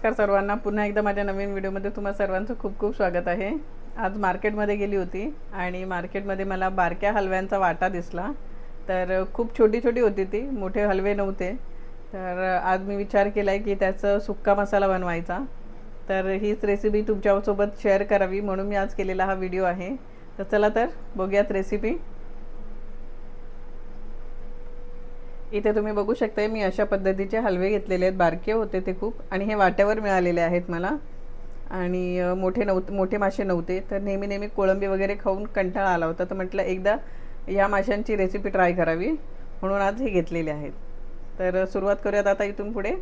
नमस्कार सर्वांना, पुन्हा एकदा माझ्या नवीन व्हिडिओमध्ये तुम्हा सर्वांचं खूप खूप स्वागत आहे। आज मार्केटमध्ये गेली होती आणि मार्केटमध्ये मला बारक्या हलव्यांचा वाटा दिसला। तर खूप छोटी छोटी होती ती, मोठे हलवे नव्हते। तर आज मी विचार केला की त्याचा सुक्का मसाला बनवायचा। तर हीच रेसिपी तुमच्यासोबत शेअर करावी म्हणून मी आज केलेला हा व्हिडिओ आहे। तर चला तर बघूयात रेसिपी। इथे तुम्ही बघू शकता मी अशा पद्धतीचे हलवे घेतलेले आहेत। बारके होते ते खूप, आणि हे वाट्यावर मिळालेले आहेत मला। आणि मोठे मासे नव्हते। तर नेहमी कोळंबी वगैरे खाऊन कंटाळा आला होता, तर म्हटलं एकदा या माशांची रेसिपी ट्राय करावी म्हणून आज हे घेतलेले आहेत। तर सुरुवात करूयात आता इथून पुढे।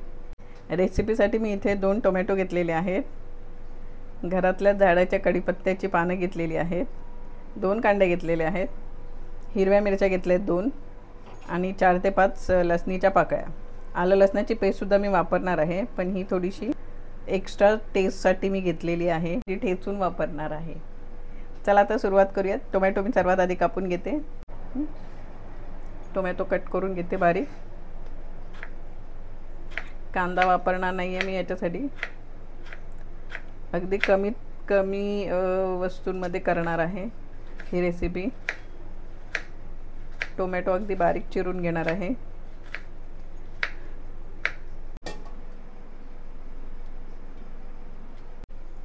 रेसिपीसाठी मी इथे 2 टोमॅटो घेतलेले आहेत। घरातल्या झाडाच्या कढीपत्त्याची पानं घेतलेली आहेत। 2 कांदे घेतलेले आहेत। हिरव्या मिरच्या घेतल्यात 2, आणि 4 ते 5 लसणीच्या पाकळ्या। आलं लसणाची पेस्टसुद्धा मी वापरणार आहे, पण ही थोडीशी एक्स्ट्रा टेस्टसाठी मी घेतलेली आहे, जी ठेचून वापरणार आहे। चला आता सुरुवात करूयात। टोमॅटो मी सर्वात आधी कापून घेते। टोमॅटो कट करून घेते बारीक। कांदा वापरणार नाही आहे मी याच्यासाठी, अगदी कमीत कमी वस्तूंमध्ये करणार आहे ही रेसिपी। टोमॅटो अगदी बारीक चिरून घेणार आहे।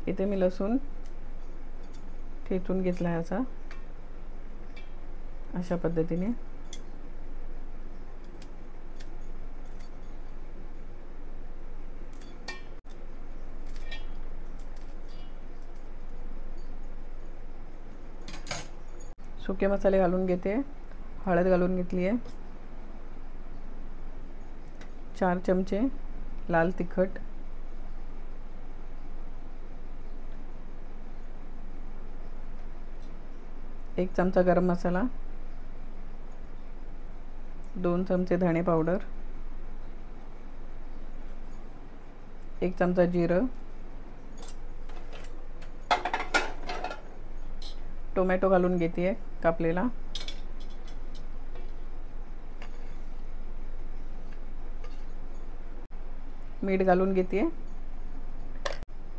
इथे मी लसूण ठेचून घेतला आहे अशा पद्धतीने। सुके मसाले घालून घेते। हळद घालून घेतली आहे, 4 चमचे लाल तिखट, 1 चमचा गरम मसाला, 2 चमचे धणे पावडर, 1 चमचा जिरं, टोमॅटो घालून घेते कापलेला, मीठ घालून घेते।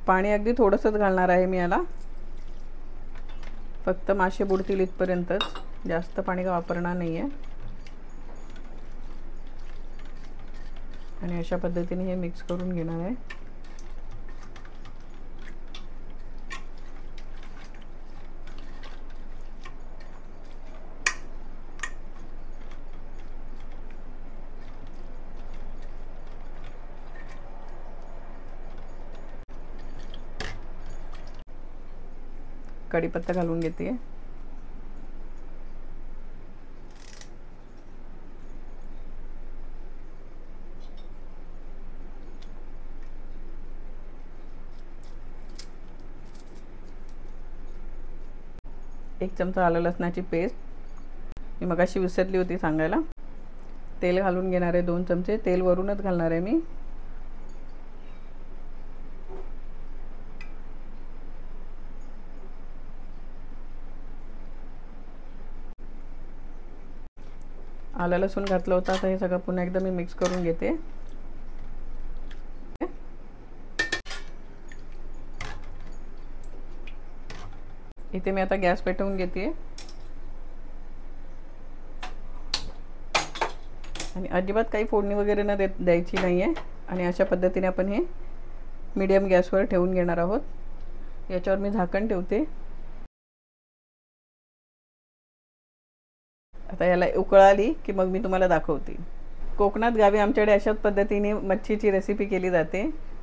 पाणी अगदी थोडंसंच घालणार आहे मी याला, फक्त मासे बुडतील इथपर्यंतच, जास्त पाणी वापरणार नाही आहे। आणि अशा पद्धतीने हे मिक्स करून घेणार आहे। कढीपत्ता घालून घेते। एक चमचा आलं लसणाची पेस्ट, मी मगाशी विसरली होती सांगायला। तेल घालून घेणार आहे 2 चमचे, तेल वरूनच घालणार आहे मी। आलं लसूण घातलं होतं, आता हे सगळं पुन्हा एकदा मी मिक्स करून घेते। इथे मी आता गॅस पेटवून घेते, आणि अजिबात काही फोडणी वगैरे न द्यायची नाही आहे। आणि अशा पद्धतीने आपण हे मीडियम गॅसवर ठेवून घेणार आहोत। याच्यावर मी झाकण ठेवते। आता याला उकळ आली की मग मी तुम्हाला दाखवते। कोकणात गावी आमच्याकडे अशाच पद्धतीने मच्छीची रेसिपी केली जाते,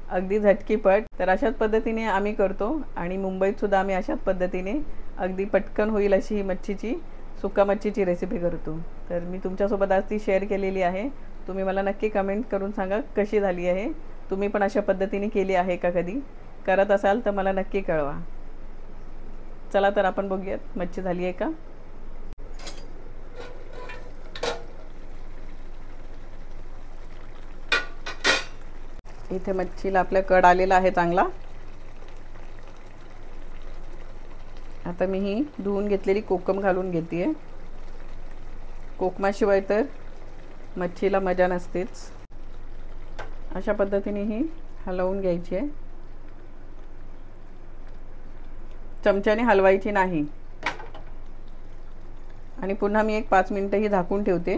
अगदी झटकीपट। तर अशाच पद्धतीने आम्ही करतो, आणि मुंबईत सुद्धा आम्ही अशाच पद्धतीने अगदी पटकन होईल अशी ही सुक्का मच्छीची रेसिपी करतो। तर मी तुमच्यासोबत आज ती शेअर केलेली आहे। तुम्ही मला नक्की कमेंट करून सांगा कशी झाली आहे। तुम्ही पण अशा पद्धतीने केली आहे का? कधी करत असाल तर मला नक्की कळवा। चला तर आपण बघूयात मच्छी झाली आहे का। इथे मच्छीला आपल्या कड आलेला आहे चांगला। आता मी ही धुवून घेतलेली कोकम घालून घेते। कोकमाशिवाय तर मच्छीला मजा नसतेच। अशा पद्धतीने ही हलवून घ्यायची आहे, चमच्याने हलवायची नाही. आणि पुन्हा मी एक 5 मिनिटं ही झाकून ठेवते.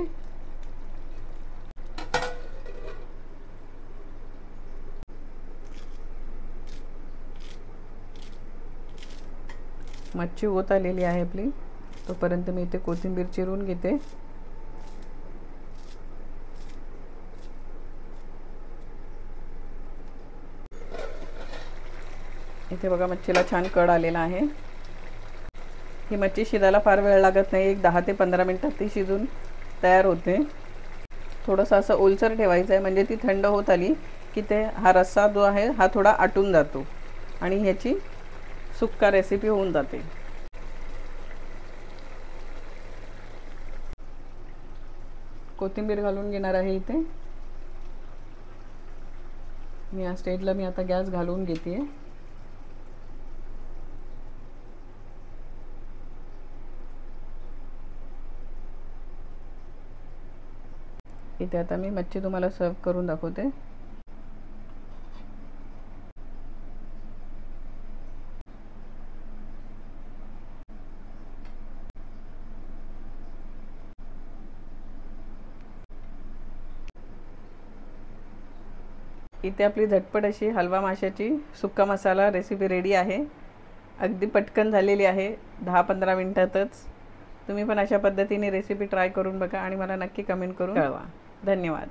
मच्छी होत आलेली आहे आपली. तोपर्यंत मी इथे कोथिंबीर चिरून घेते. इथे बघा मच्छीला छान कड आलेला आहे. ही मच्छी शिजायला फार वेळ लागत नाही, एक 10 ते 15 मिनिटात ती शिजून तयार होते. थोडंसं असं ओलसर ठेवायचं आहे, म्हणजे ती थंड होत आली की ते हा रस्सा जो आहे हा थोडा आटून जातो आणि ह्याची सुक्का रेसिपी होऊन जाते. कोथिंबीर घालून घेणार आहे इथे मी. या स्टेजला मी आता गॅस घालून घेते. इथे आता मी मच्छी तुम्हाला सर्व करून दाखवते. इथे आपली झटपट अशी हलवा माशाची सुक्का मसाला रेसिपी रेडी आहे. अगदी पटकन झालेली आहे, 10-15 मिनिटातच. तुम्ही पण अशा पद्धतीने रेसिपी ट्राय करून बघा आणि मला नक्की कमेंट करून कळवा. धन्यवाद.